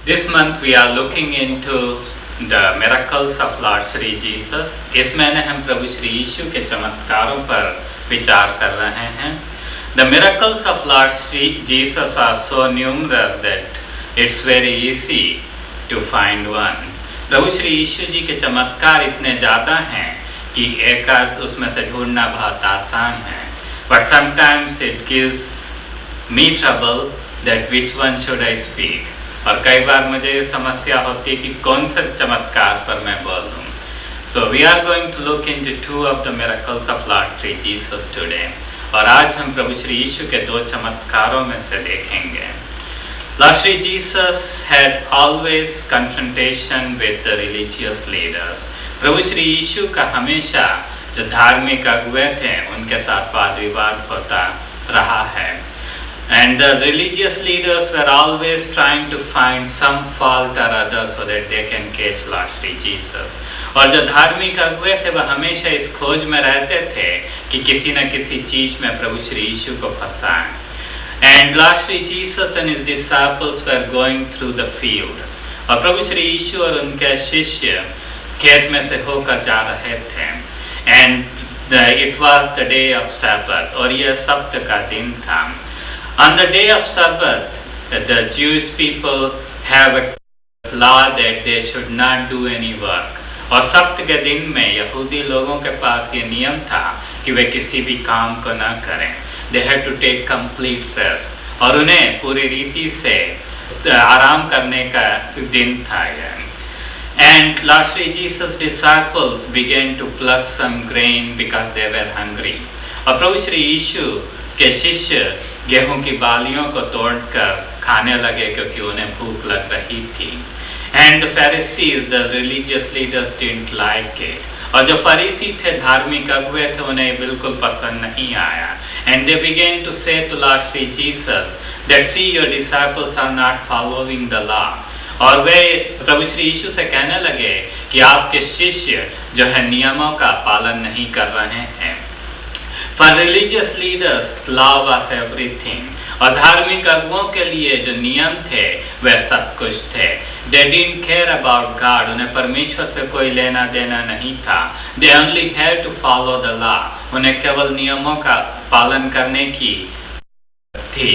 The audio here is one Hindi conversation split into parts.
This month we are looking into the miracles of Lord Shri Jesus. इस महीने हम प्रभु श्री यीशु के चमत्कारों पर विचार कर रहे हैं. The miracles of Lord Shri Jesus are so numerous that it's very easy to find one. प्रभु श्री यीशु जी के चमत्कार इतने ज़्यादा हैं कि एक आध उसमें से ढूंढना बहुत आसान है. But sometimes it gives me trouble that which one should I speak. और कई बार मुझे ये समस्या होती है कि कौन से चमत्कार पर मैं बोलूं. So we are going to look into two of the miracles of Lord Shri Jesus today. और आज हम प्रभु श्री यीशु के दो चमत्कारों में से देखेंगे. Lord Shri Jesus had always confrontation with the religious leaders. प्रभु श्री यीशु का हमेशा जो धार्मिक अगुवे थे उनके साथ वाद विवाद होता रहा है. And the religious leaders were always trying to find some fault or other so that they can catch Lord Shri Jesus. और जो धार्मिक अगुवे थे वह हमेशा इस खोज में रहते थे कि किसी न किसी चीज में प्रभु श्री यीशु को फंसाएं. And Lord Shri Jesus and his disciples were going through the field. और प्रभु श्री यीशु और उनके शिष्य खेत में से होकर जा रहे थे. And it was the day of Sabbath. और यह सब्त का दिन था. On the day of Sabbath, the Jewish people have a law that they should not do any work. और सब्त के दिन में यहूदी लोगों के पास ये नियम था कि वे किसी भी काम को न करें. They had to take complete rest. और उन्हें पूरी रीति से आराम करने का दिन था यह. And Lord Shri Jesus' disciples began to pluck some grain because they were hungry. और प्रभु श्री यीशु के शिष्य गेहूं की बालियों को तोड़कर खाने लगे क्योंकि उन्हें भूख लग रही थी. And the Pharisees, the religious leaders, didn't like it. और जो फरीसी थे धार्मिक अगुवे थे उन्हें बिल्कुल पसंद नहीं आया. And they began to say to Lord Shri Jesus that see your disciples are not following the law. और वे प्रभु श्री यीशु से कहने लगे कि आपके शिष्य जो है नियमों का पालन नहीं कर रहे हैं. For religious leaders, law was everything. और धार्मिक अगुओं के लिए जो नियम थे वे सब कुछ थे. They didn't care about God. उन्हें परमेश्वर से कोई लेना देना नहीं था. They only had to follow the law. उन्हें केवल नियमों का पालन करने की थी.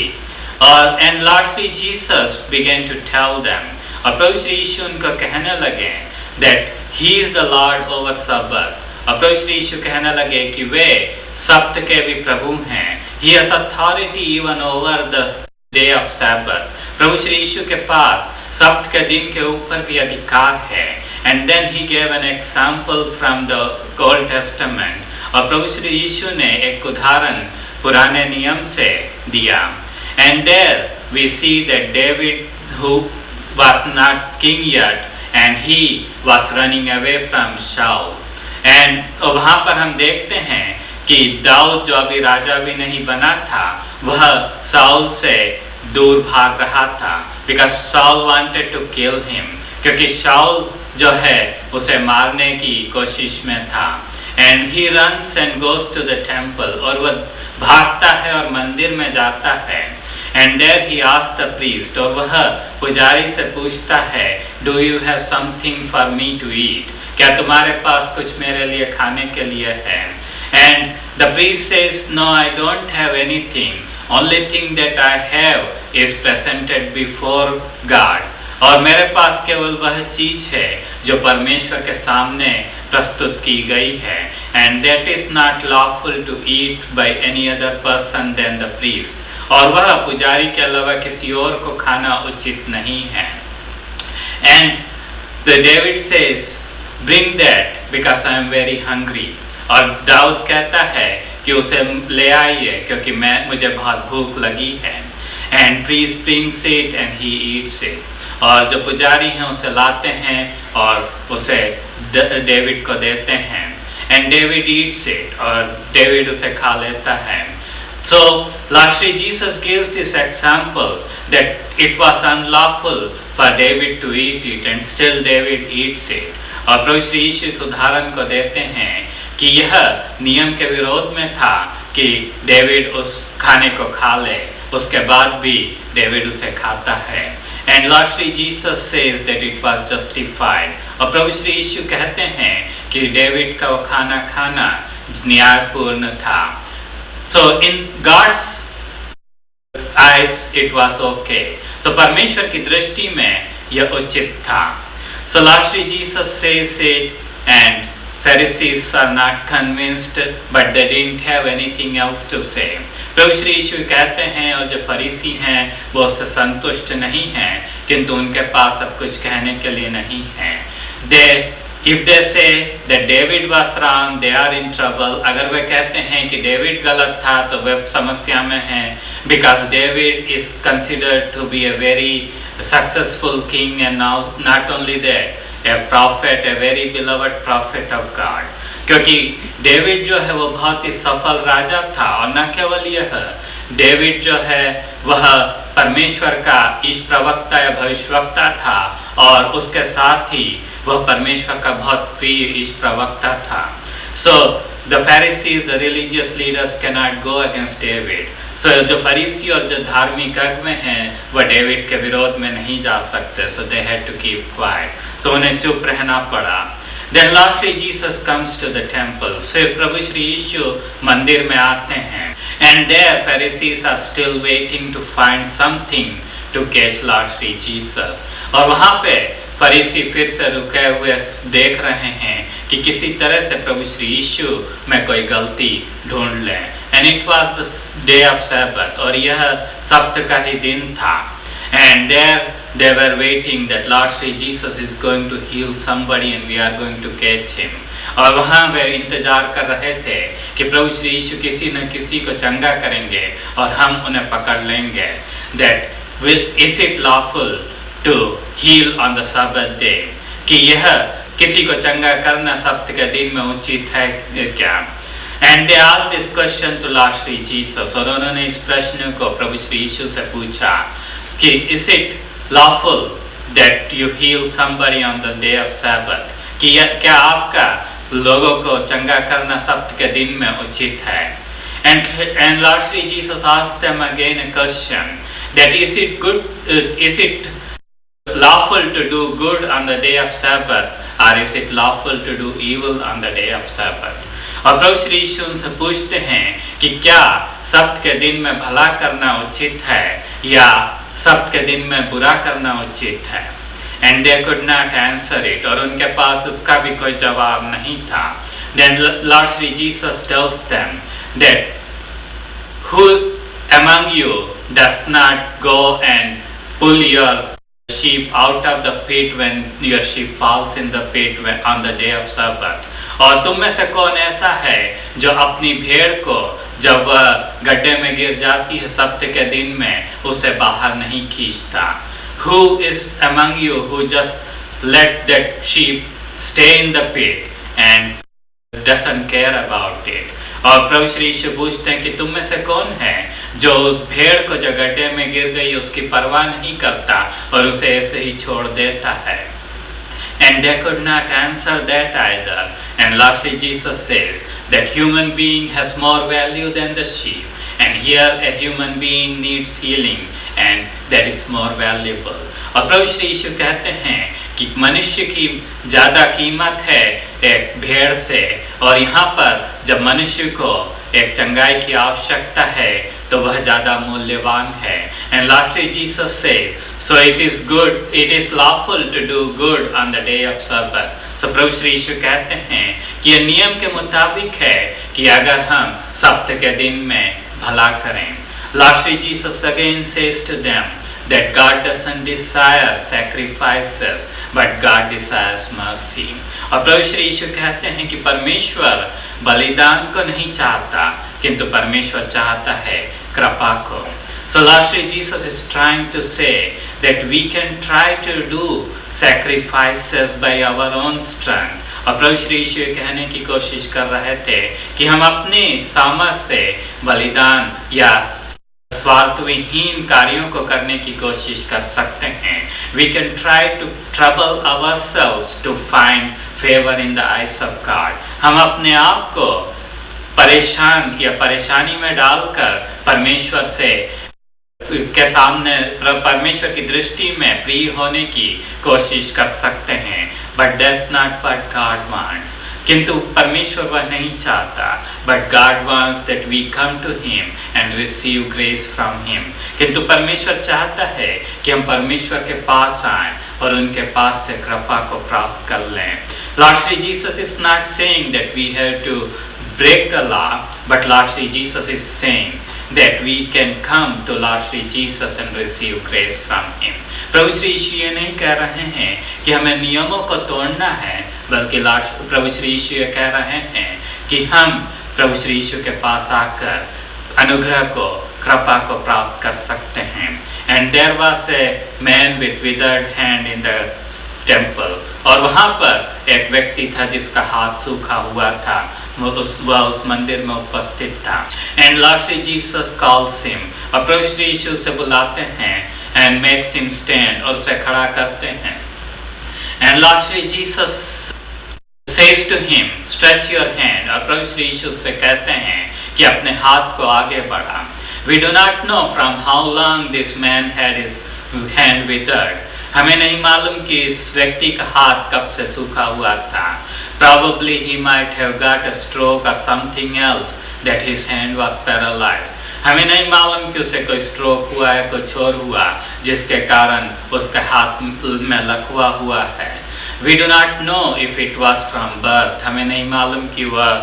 और and Lord Shri Jesus began to tell them. और प्रभु श्री यीशु उनको कहने लगे that He is the Lord over Sabbath. और प्रभु श्री यीशु कहने लगे कि वे सब्त के भी प्रभु हैं. He has authority even over the day of Sabbath. प्रभु श्री यीशु के पास सब्त के दिन के ऊपर भी अधिकार है. And then he gave an example from the Old Testament. और प्रभु श्री यीशु ने एक उदाहरण पुराने नियम से दिया. And there we see that David, who was not king yet, and he was running away from Saul. And वहाँ पर हम देखते हैं कि दाऊद जो अभी राजा भी नहीं बना था वह साउल से दूर भाग रहा था. Because Saul wanted to kill him. क्योंकि शाऊल जो है उसे मारने की कोशिश में था. And he runs and goes to the temple. और वह भागता है और मंदिर में जाता है. And there he asks the priest. और वह पुजारी से पूछता है Do you have something for me to eat? क्या तुम्हारे पास कुछ मेरे लिए खाने के लिए है? And the priest says, No, I don't have anything. Only thing that I have is presented before God. और मेरे पास केवल वह चीज है जो परमेश्वर के सामने प्रस्तुत की गई है. And that is not lawful to eat by any other person than the priest. और वह पुजारी के अलावा किसी और को खाना उचित नहीं है. And the David says, Bring that because I am very hungry. और दाऊद कहता है कि उसे ले आइए क्योंकि मुझे बहुत भूख लगी है. And priest brings it and he eats it. और जो पुजारी हैं उसे लाते हैं और उसे डेविड को देते हैं. And David eats it. और डेविड उसे खा लेता है. So Lord Shri Jesus gives this example that it was unlawful for David to eat it and still David eats it. और प्रभु श्री यीशु इस उदाहरण को देते हैं कि यह नियम के विरोध में था कि डेविड उस खाने को खा ले उसके बाद भी डेविड उसे खाता है। And Lord Shri Jesus says that it was justified, और प्रभु श्री यीशु कहते हैं कि डेविड का वो खाना न्यायपूर्ण था। So in God's eyes it was okay, तो परमेश्वर की दृष्टि में यह उचित था। So Lord Shri Jesus says it and Pharisees are not convinced, but they didn't have anything else to say. प्रभु श्री यीशु कहते हैं और जो फरीसी हैं वो उससे संतुष्ट नहीं हैं, किंतु उनके पास अब कुछ कहने के लिए नहीं है। If they say that David was wrong, they are in trouble. अगर वे कहते हैं कि डेविड गलत था तो वे समस्या में हैं, because David is considered to be a very successful king and now not only that, a prophet, a very beloved prophet of God. क्योंकि डेविड जो है वो बहुत ही सफल राजा था, और न केवल यह, डेविड जो है वह परमेश्वर का ईश प्रवक्ता या भविष्यवक्ता था, और उसके साथ ही वह परमेश्वर का बहुत प्रिय ईश प्रवक्ता था। So the Pharisees, the religious leaders cannot go against David. So जो फरीसी और जो धार्मिक अगुवे हैं वह डेविड के विरोध में नहीं जा सकते। So they had to keep quiet. तो उन्हें चुप रहना पड़ा। Then lastly Jesus comes to the temple. फिर प्रभु श्री यीशु मंदिर में आते हैं, and there Pharisees are still waiting to find something to catch Lord Shri Jesus. और वहाँ पे फरीसी फिर से रुके हुए देख रहे हैं कि किसी तरह से प्रभु श्री यीशु में कोई गलती ढूंढ लें। And it was the day of Sabbath, और यह सब्त का ही दिन था। And there they were waiting that Lord Sri Jesus is going to heal somebody and we are going to catch him. और वहाँ वे इंतजार कर रहे थे कि प्रभु श्री यीशु किसी न किसी को चंगा करेंगे और हम उन्हें पकड़ लेंगे। That is it lawful to heal on the Sabbath day? कि यह किसी को चंगा करना सब्त के दिन में उचित है क्या? And they asked this question to Lord Sri Jesus, और उन्होंने इस प्रश्न को प्रभु श्री यीशु से पूछा कि is it lawful that you heal somebody on the day of Sabbath? कि क्या आपका लोगों को चंगा करना सब्त के दिन में उचित है? And Lord Sri Jesus asked them again a question, that is it lawful to do good on the day of Sabbath, or is it lawful to do evil on the day of Sabbath? और प्रभु श्री यीशु उनसे पूछते हैं कि क्या सब्त के दिन में भला करना उचित है या सब्त के दिन में बुरा करना उचित है? And they could not answer it, और उनके पास उसका भी कोई जवाब नहीं था। Then Lord Sri Jesus tells them that who among you does not go and pull your sheep out of the pit when your sheep falls in the pit on the day of Sabbath? और तुम में से कौन ऐसा है जो अपनी भेड़ को जब वह गड्ढे में गिर जाती है सब्त के दिन में उसे बाहर नहीं खींचता? Who is among you who just let that sheep stay in the pit and doesn't care about it? और प्रभु श्री यीशु पूछते हैं कि तुम में से कौन है जो उस भेड़ को जो गड्ढे में गिर गई उसकी परवाह नहीं करता और उसे ऐसे ही छोड़ देता है? And they could not answer that either. And lastly Jesus says that human being has more value than the sheep, and here a human being needs healing and that is more valuable. और प्रभु श्री यीशु कहते हैं कि मनुष्य की ज्यादा कीमत है एक भेड़ से, और यहाँ पर जब मनुष्य को एक चंगाई की आवश्यकता है तो वह ज्यादा मूल्यवान है। And lastly Jesus says, so it is lawful to do good on the day of Sabbath. तो प्रभु श्री यीशु कहते हैं कि यह नियम के मुताबिक है कि अगर हम सब्त के दिन में भला करें। Lord Sri Jesus again says to them that God doesn't desire sacrifices, but God desires mercy. और प्रभु श्री यीशु कहते हैं कि परमेश्वर बलिदान को नहीं चाहता, किंतु परमेश्वर चाहता है कृपा को। So Lord Sri Jesus is trying to say that we can try to do sacrifices by our own strength. और प्रभु श्री यीशु कहने की कोशिश कर रहे थे कि हम अपने सामर्थ्य से बलिदान या स्वार्थविहीन कार्यों को करने की कोशिश कर सकते हैं। We can try to trouble ourselves to find favor in the eyes of God. हम अपने आप को परेशान या परेशानी में डालकर परमेश्वर से के सामने परमेश्वर की दृष्टि में प्रिय होने की कोशिश कर सकते हैं, but that's not what God wants. किंतु परमेश्वर वह नहीं चाहता, but God wants that we come to him and receive grace from him. किंतु परमेश्वर चाहता है कि हम परमेश्वर के पास आएं और उनके पास से कृपा को प्राप्त कर लें। Lord Shri Jesus is not saying that we have to break the law, but Lord Sri Jesus is saying that we can come to Lord Sri Jesus and receive grace from Him. प्रभु श्री यीशु ये नहीं कह रहे हैं कि हमें नियमों को तोड़ना है, बल्कि प्रभु श्री यीशु ये कह रहे हैं कि हम प्रभु श्री यीशु के पास आकर अनुग्रह को, कृपा को प्राप्त कर सकते हैं। And there was a man with withered hand in the temple, और वहां पर एक व्यक्ति था जिसका हाथ सूखा हुआ था, वह उस मंदिर में उपस्थित था। And Lord Shri Jesus calls him, और प्रभु श्री यीशु उसे बुलाते हैं एंड मेक्स हिम स्टैंड, और उसे खड़ा करते हैं। And Lord Shri Jesus says to him stretch your hand, और प्रभु श्री यीशु से कहते हैं कि अपने हाथ को आगे बढ़ा। We do not know from how long this man had his hand withered. हमें नहीं मालूम कि इस व्यक्ति का हाथ कब से सूखा हुआ था। Probably he might have got a stroke or something else that his hand was paralyzed. हमें नहीं मालूम कि उसे कोई स्ट्रोक हुआ है, कुछ और हुआ जिसके कारण उसके हाथ में लकवा हुआ है। We do not know if it was from birth. हमें नहीं मालूम कि वह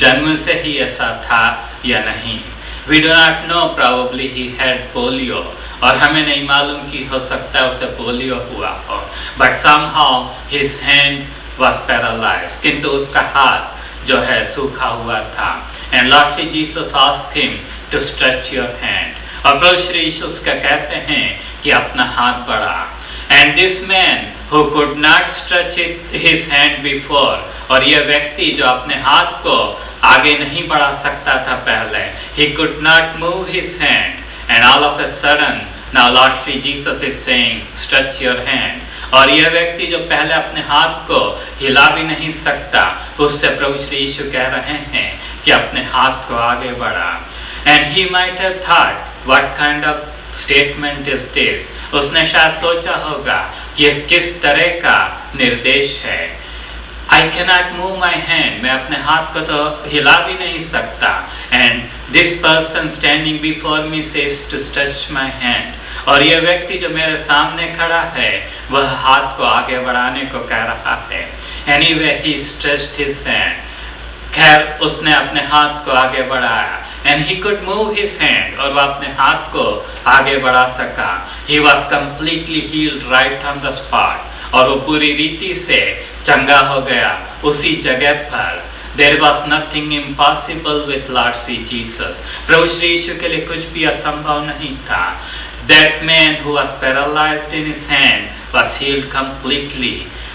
जन्म से ही ऐसा था या नहीं। We do not know, probably he had polio. और हमें नहीं मालूम कि हो सकता है उसे पोलियो हुआ हो। But somehow his hand was paralyzed. किंतु उसका हाथ जो है सूखा हुआ था। And Lord Jesus asked him to stretch your hand. और प्रभु श्री यीशु उसका कहते हैं कि अपना हाथ बढ़ा। And this man who could not stretch his hand before, और यह व्यक्ति जो अपने हाथ को आगे नहीं बढ़ा सकता था पहले, he could not move his hand, and all of a sudden now Lord Sri Jesus is saying stretch your hand. और यह व्यक्ति जो पहले अपने हाथ को हिला भी नहीं सकता, उससे प्रभु श्री यीशु कह रहे हैं कि अपने हाथ को आगे बढ़ा। And he might have thought what kind of statement is this? उसने शायद सोचा होगा कि यह किस तरह का निर्देश है। I cannot move my hand. मैं अपने हाथ को तो हिला भी नहीं सकता। And this person standing before me says to stretch my hand. और यह व्यक्ति जो मेरे सामने खड़ा है, वह हाथ को आगे बढ़ाने को कह रहा है। Anyway, he stretched his hand. खैर उसने अपने हाथ को आगे बढ़ाया। And he could move his hand. और वह अपने हाथ को आगे बढ़ा सका। He was completely healed right on the spot. और वो पूरी रीति से चंगा हो गया उसी जगह पर। There was nothing impossible with Lord Sri Jesus. प्रभु श्री यीशु के लिए कुछ भी असंभव नहीं था। That man who was paralyzed in his hand was healed completely.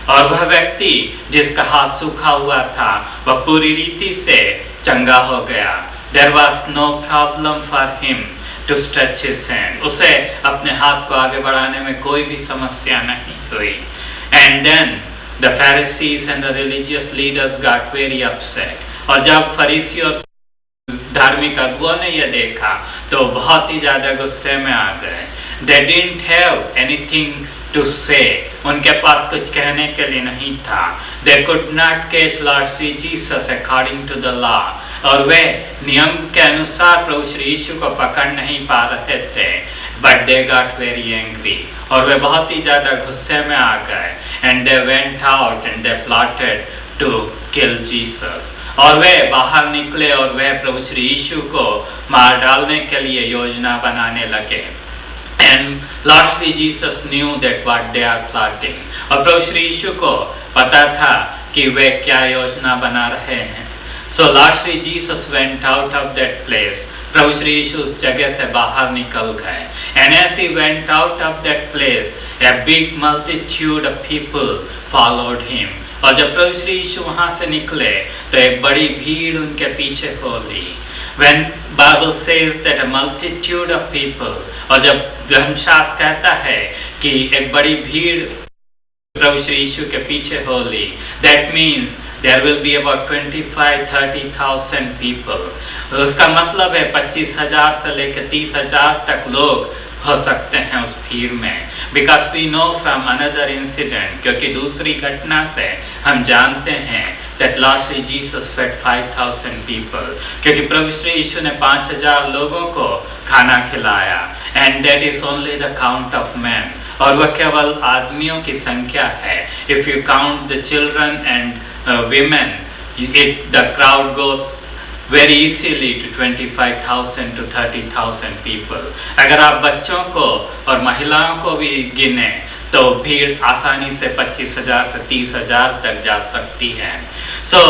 और वह व्यक्ति जिसका हाथ सूखा हुआ था, वह पूरी रीति से चंगा हो गया। There was no problem for him to stretch his hand. उसे अपने हाथ को आगे बढ़ाने में कोई भी समस्या नहीं हुई। And then the Pharisees and the religious leaders got very upset. और जब फरीसी और धार्मिक अगुओं ने यह देखा तो बहुत ही ज्यादा गुस्से में आ गए। They didn't have anything to say. उनके पास कुछ कहने के लिए नहीं था। They could not catch Lord Sri Jesus according to the law. और वे नियम के अनुसार प्रभु श्री यीशु को पकड़ नहीं पा रहे थे। But they got very angry. और वे बहुत ही ज्यादा गुस्से में आ गए। And they went out and they plotted to kill Jesus. और वे बाहर निकले और वे प्रभु श्री यीशु को मार डालने के लिए योजना बनाने लगे। And Lord Sri Jesus knew that what they are plotting. और प्रभु श्री यीशु को पता था कि वे क्या योजना बना रहे हैं। So Lord Sri Jesus went out of that place. प्रभु श्री यीशु उस जगह से बाहर निकल गए। And as he went out of that place, a big multitude of people followed him. और जब प्रभु श्री यीशु वहां से निकले तो एक बड़ी भीड़ उनके पीछे हो ली। When Bible says that a multitude of people, और जब धर्मशास्त्र कहता है कि एक बड़ी भीड़ प्रभु श्री यीशु के पीछे हो ली, that means there will be about 25-30,000 people. उसका मतलब है 25,000 से लेकर 30,000 तक लोग हो सकते हैं उस भीड़ में। Because we know from another incident, क्योंकि दूसरी घटना से हम जानते हैं that Lord Sri Jesus fed 5,000 people, क्योंकि प्रभु श्री यीशु ने 5,000 लोगों को खाना खिलाया, and that is only the count of men, और वह केवल आदमियों की संख्या है। If you count the children and women, the crowd goes very easily to 25,000 to 30,000 people. अगर आप बच्चों को और महिलाओं को भी गिने तो भीड़ आसानी से 25,000 से 30,000 तक जा सकती है। So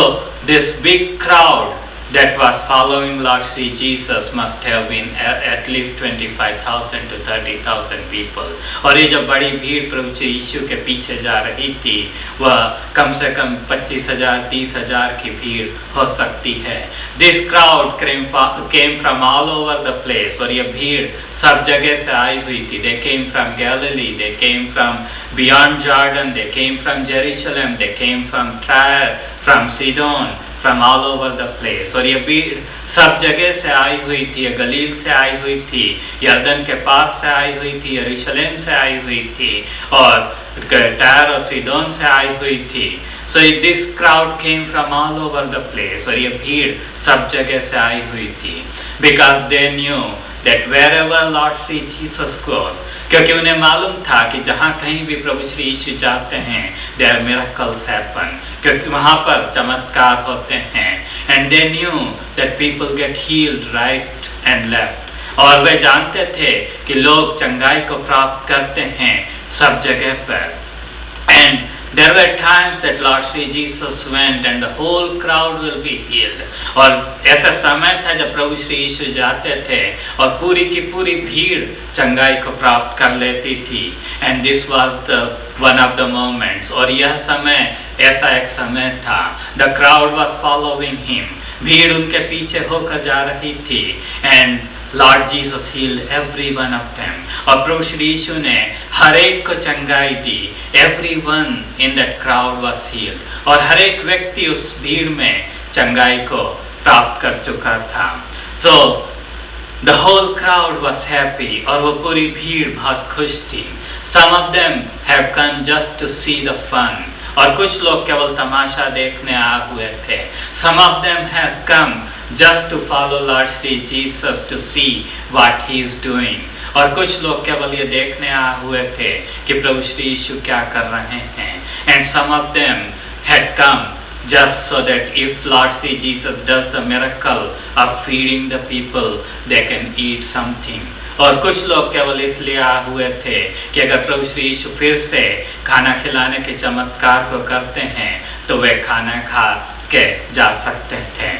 this big crowd that was following Lord Sri Jesus must have been at least 25,000 to 30,000 people. और ये जो बड़ी भीड़ प्रभु श्री यीशु के पीछे जा रही थी वह कम से कम 25,000 30,000 की भीड़ हो सकती है। This crowd came from all over the place, और ये भीड़ सब जगह से आई हुई थी। They came from Galilee, they came from beyond Jordan, they came from Jerusalem, they came from Tyre, from Sidon, from all over the place. और ये भीड़ सब जगह से आई हुई थी, गलील से आई हुई थी, यर्दन के पास से आई हुई थी, यरूशलेम से आई हुई थी, और टायर और सीदोन से आई हुई थी। So this crowd came from all over the place, और ये भीड़ सब जगह से आई हुई थी। Because they knew that wherever Lord Sri Jesus goes, क्योंकि उन्हें मालूम था कि जहाँ कहीं भी प्रभु श्री यीशु जाते हैं there miracles happen, क्योंकि वहाँ पर चमत्कार होते हैं। And they knew that people get healed right and left, और वे जानते थे कि लोग चंगाई को प्राप्त करते हैं सब जगह पर। And there were times that Lord Sri Jesus went and the whole crowd will be healed, और ऐसा समय था जब प्रभु श्री यीशु जाते थे और पूरी की पूरी भीड़ चंगाई को प्राप्त कर लेती थी। And this was the one of the moments, और यह समय ऐसा एक समय था। The crowd was following him, भीड़ उनके पीछे होकर जा रही थी। And Lord Jesus healed every one of them, और प्रभु श्री यीशु ने हर एक को चंगाई दी। Everyone in that crowd was healed, और हर एक व्यक्ति उस भीड़ में चंगाई को प्राप्त कर चुका था। So the whole crowd was happy, और वो पूरी भीड़ बहुत खुश थी। Some of them have come just to see the fun, और कुछ लोग केवल तमाशा देखने आए हुए थे। Some of them have come just to follow Lord Sri Jesus to see what he is doing, और कुछ लोग केवल ये देखने आए हुए थे कि प्रभु श्री यीशु क्या कर रहे हैं। And some of them had come just so that if Lord Sri Jesus does the miracle of feeding the people, they can eat something, और कुछ लोग केवल इसलिए आए हुए थे कि अगर प्रभु श्री यीशु फिर से खाना खिलाने के चमत्कार को करते हैं तो वे खाना खा के जा सकते थे।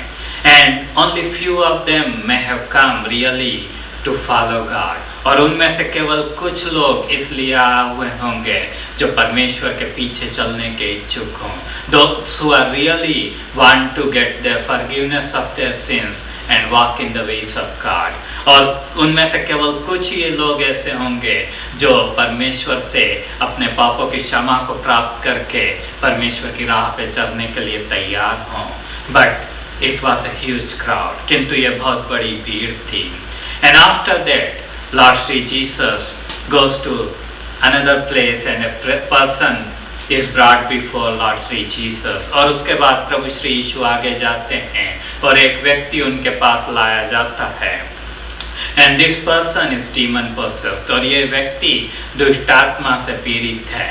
And only few of them may have come really to follow God, और उनमें से केवल कुछ लोग इसलिए आए हुए होंगे जो परमेश्वर के पीछे चलने के इच्छुक हों। Those who are really want to get the forgiveness of their sins and walk in the ways of God, और उनमें से केवल कुछ ही लोग ऐसे होंगे जो परमेश्वर से अपने पापों की क्षमा को प्राप्त करके परमेश्वर की राह पे चलने के लिए तैयार हों। But it was a huge crowd, किंतु ये बहुत बड़ी भीड़ थी। And after that, Lord Sri Jesus goes to another place and a person is brought before Lord Sri Jesus, और उसके बाद प्रभु श्री यीशु आगे जाते हैं और एक व्यक्ति उनके पास लाया जाता है। And this person is demon possessed, और ये व्यक्ति दुष्टात्मा से पीड़ित है।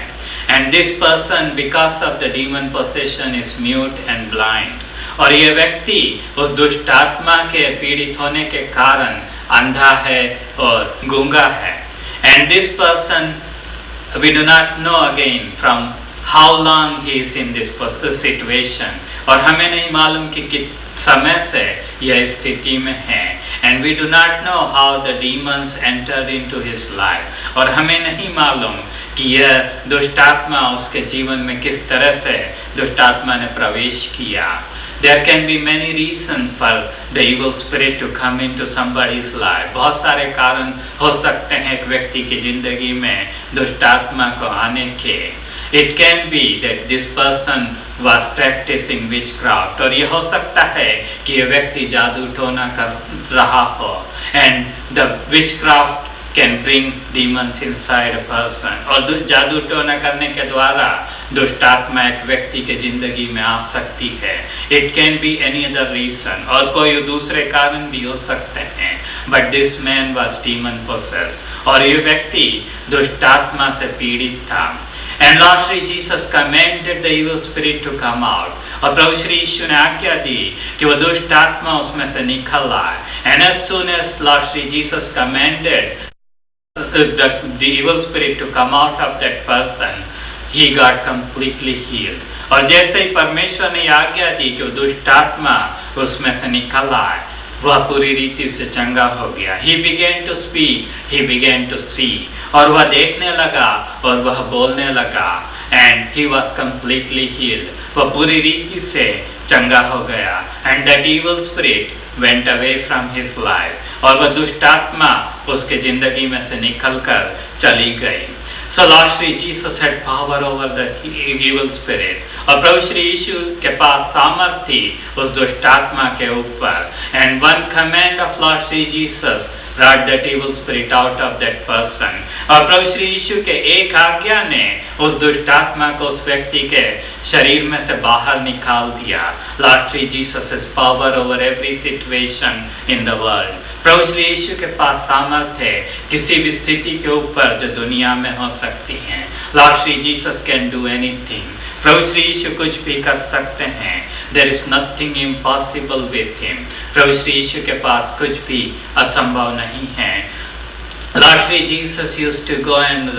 And this person, because of the demon possession, is mute and blind, और ये व्यक्ति उस दुष्टात्मा के पीड़ित होने के कारण अंधा है और गूंगा है। And this person, we do not know again from how long he is in this situation, और हमें नहीं मालूम कि किस समय से यह स्थिति में है। And we do not know how the demons entered into his life, और हमें नहीं मालूम कि यह दुष्टात्मा उसके जीवन में किस तरह से दुष्टात्मा ने प्रवेश किया। There can be many reasons for the evil spirit to come into somebody's life. बहुत सारे कारण हो सकते हैं एक व्यक्ति की जिंदगी में दुष्टात्मा को आने के। It can be that this person was practicing witchcraft, और ये हो सकता है कि ये व्यक्ति जादू टोना कर रहा हो। And the witchcraft can bring demons inside a person. और जादू टोना करने के द्वारा दुष्ट आत्मा एक व्यक्ति के जिंदगी में आ सकती है. It can be any other reason, और कोई दूसरे कारण भी हो सकते हैं. But this man was demon possessed, और ये व्यक्ति दुष्ट आत्मा से पीड़ित था. And Lord Shri Jesus commanded the evil spirit to come out. और प्रभु श्री यीशु ने आज्ञा दी कि वो दुष्ट आत्मा उसमें से निकल आए. And as soon as Lord Shri Jesus commanded the evil spirit to come out of that person, he got completely healed. और जैसे ही परमेश्वर ने आज्ञा दी कि वो दुष्ट आत्मा उसमें से निकल आए, वह पूरी रीति से चंगा हो गया. He began to speak, he began to see, और वह देखने लगा और वह बोलने लगा. And he was completely healed. वह पूरी रीति से चंगा हो गया. And that evil spirit went away from his life. और वह दुष्ट आत्मा उसके जिंदगी में से निकलकर चली गई. So Lord Shri Jesus had power over the evil spirit. और प्रभु श्री यीशु के पास सामर्थ थी उस दुष्ट आत्मा के ऊपर. And one command of Lord Shri Jesus brought that evil spirit out of that person. और प्रभु श्री यीशु के एक आज्ञा ने उस दुष्ट आत्मा को उस व्यक्ति के शरीर में से बाहर निकाल दिया. Lord Shri Jesus has power over every situation in the world. प्रभु श्री यीशु के पास सामर्थ है किसी भी स्थिति के ऊपर जो दुनिया में हो सकती है. Lord Shri Jesus can do anything. प्रभु श्री यीशु कुछ भी कर सकते हैं. There is nothing impossible with him. प्रभु श्री यीशु के पास कुछ भी असंभव नहीं है. Lord Shri Jesus used to go and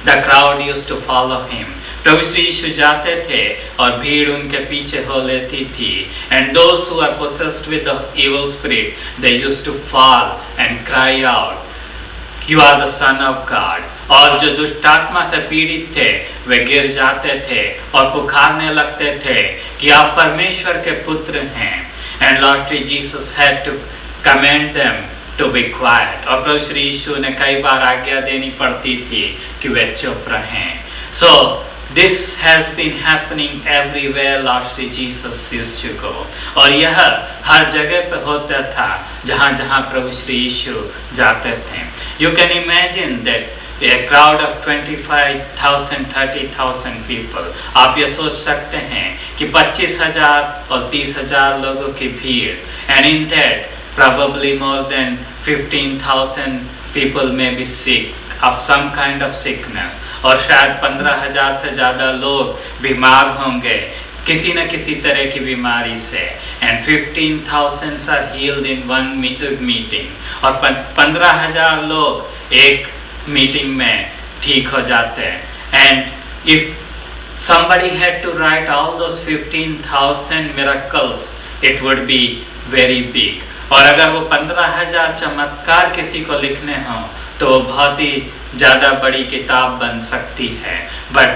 the crowd used to follow him. प्रभु श्री यीशु जाते थे और भीड़ उनके पीछे हो लेती थी. And those who are possessed with the evil spirit, they used to fall and cry out, "You are the Son of God." और जो दुष्ट आत्मा से पीड़ित थे वे गिर जाते थे और पुकारने लगते थे कि आप परमेश्वर के पुत्र हैं. And Lord Shri Jesus had to command them to be quiet. और प्रभु श्री यीशु ने कई बार आज्ञा देनी पड़ती थी कि वे चुप रहें. So this has been happening everywhere Lord Shri Jesus used to go. और यह हर जगह पे होता था जहाँ जहाँ प्रभु श्री यीशु जाते थे. You can imagine that a crowd of 25,000, 30,000 people. आप ये सोच सकते हैं कि 25,000 और 30,000 लोगों की भीड़. And in that probably more than 15,000 people may be sick of some kind of sickness. और शायद 15,000 से ज्यादा लोग बीमार होंगे किसी न किसी तरह की बीमारी से. And 15,000 are healed in one meeting. और 15,000 लोग एक मीटिंग में ठीक हो जाते हैं. And if somebody had to write all those 15,000 miracles, it would be very big. और अगर वो 15,000 चमत्कार किसी को लिखने हो तो बहुत ही ज्यादा बड़ी किताब बन सकती है. But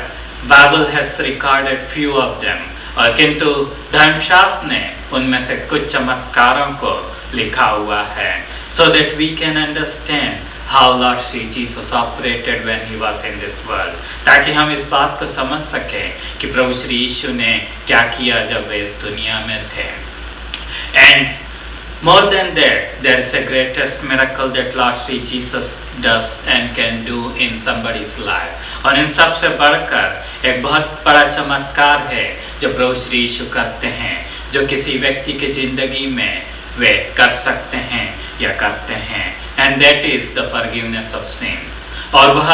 Bible has recorded few of them. और किंतु धर्मशास्त्र ने उनमें से कुछ चमत्कारों को लिखा हुआ है. So that we can understand how Lord Shri Jesus operated when he was in this world. ताकि हम इस बात को समझ सके कि प्रभु श्री यीशु ने क्या किया जब वे इस दुनिया में थे. And more than that, there is a greatest miracle that Lord Shri Jesus does and can do in somebody's life. और इन सबसे बढ़कर एक बहुत बड़ा चमत्कार है जो प्रभु श्री यीशु करते हैं, जो किसी व्यक्ति की जिंदगी में वे कर सकते हैं या करते हैं. And that is the forgiveness of sin. और वह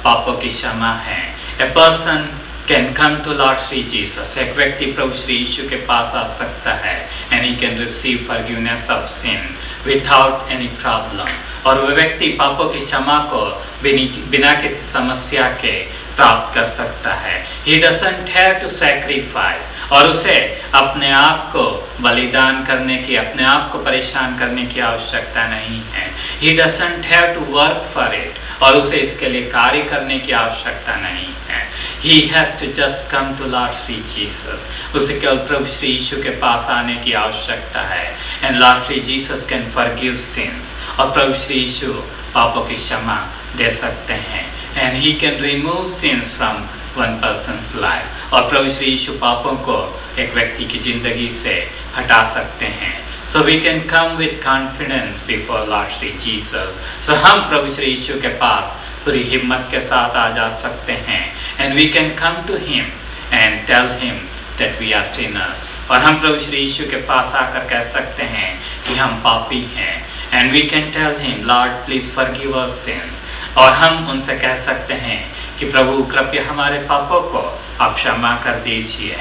पापों की क्षमा है. A person can come to Lord Shri Jesus. एक व्यक्ति प्रभु श्री यीशु के पास आ सकता है and he can receive forgiveness of sin without any problem. और वह व्यक्ति पापों की क्षमा को बिना किसी समस्या के प्राप्त कर सकता है. He doesn't have to sacrifice. और उसे अपने आप को बलिदान करने की, अपने आप को परेशान करने की आवश्यकता नहीं है. He doesn't have to work for it. और उसे इसके लिए कार्य करने की आवश्यकता नहीं है. He has to just come to Lord Shri Jesus. उसे केवल प्रभु श्री यीशु के पास आने की आवश्यकता है. And Lord Shri Jesus can forgive sins. और प्रभु श्री यीशु पापों की क्षमा दे सकते हैं. And he can remove sins from one person's life. और प्रभु श्री यीशु पापों को एक व्यक्ति की जिंदगी से हटा सकते हैं. So we can come with confidence before Lord Sri Jesus. So हम प्रभु श्री यीशु के पास पूरी हिम्मत के साथ आ जा सकते हैं. And we can come to Him and tell Him that we are sinners. और हम प्रभु श्री यीशु के पास आकर कह सकते हैं कि हम पापी हैं. And we can tell Him, Lord, please forgive our sins. और हम उनसे कह सकते हैं कि प्रभु कृपया हमारे पापों को आप क्षमा कर दीजिए.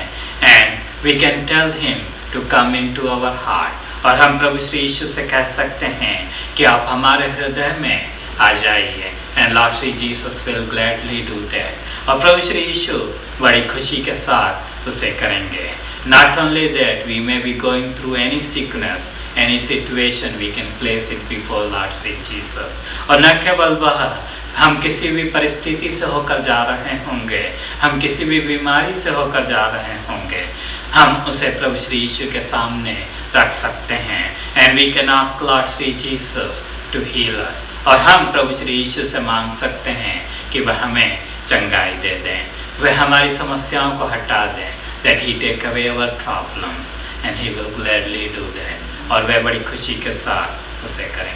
And we can tell Him to come into our heart. और हम प्रभु श्री यीशु से कह सकते हैं कि आप हमारे हृदय में आ जाइए. And Lord Sri Jesus will gladly do that. और प्रभु श्री यीशु बड़ी खुशी के साथ उसे करेंगे. Not only that, we may be going through any sickness, any situation, we can place it before Lord Sri Jesus. और न केवल वह, हम किसी भी परिस्थिति से होकर जा रहे होंगे, हम किसी भी बीमारी से होकर जा रहे होंगे, हम उसे प्रभु श्री यीशु के सामने रख सकते हैं. And we can ask Lord Sri Jesus to heal us. और हम प्रभु श्री यीशु से मांग सकते हैं कि वह हमें चंगाई दे दें, वह हमारी समस्याओं को हटा दें. That He take away our problems, and He will gladly do that. और वह बड़ी खुशी के साथ उसे करें.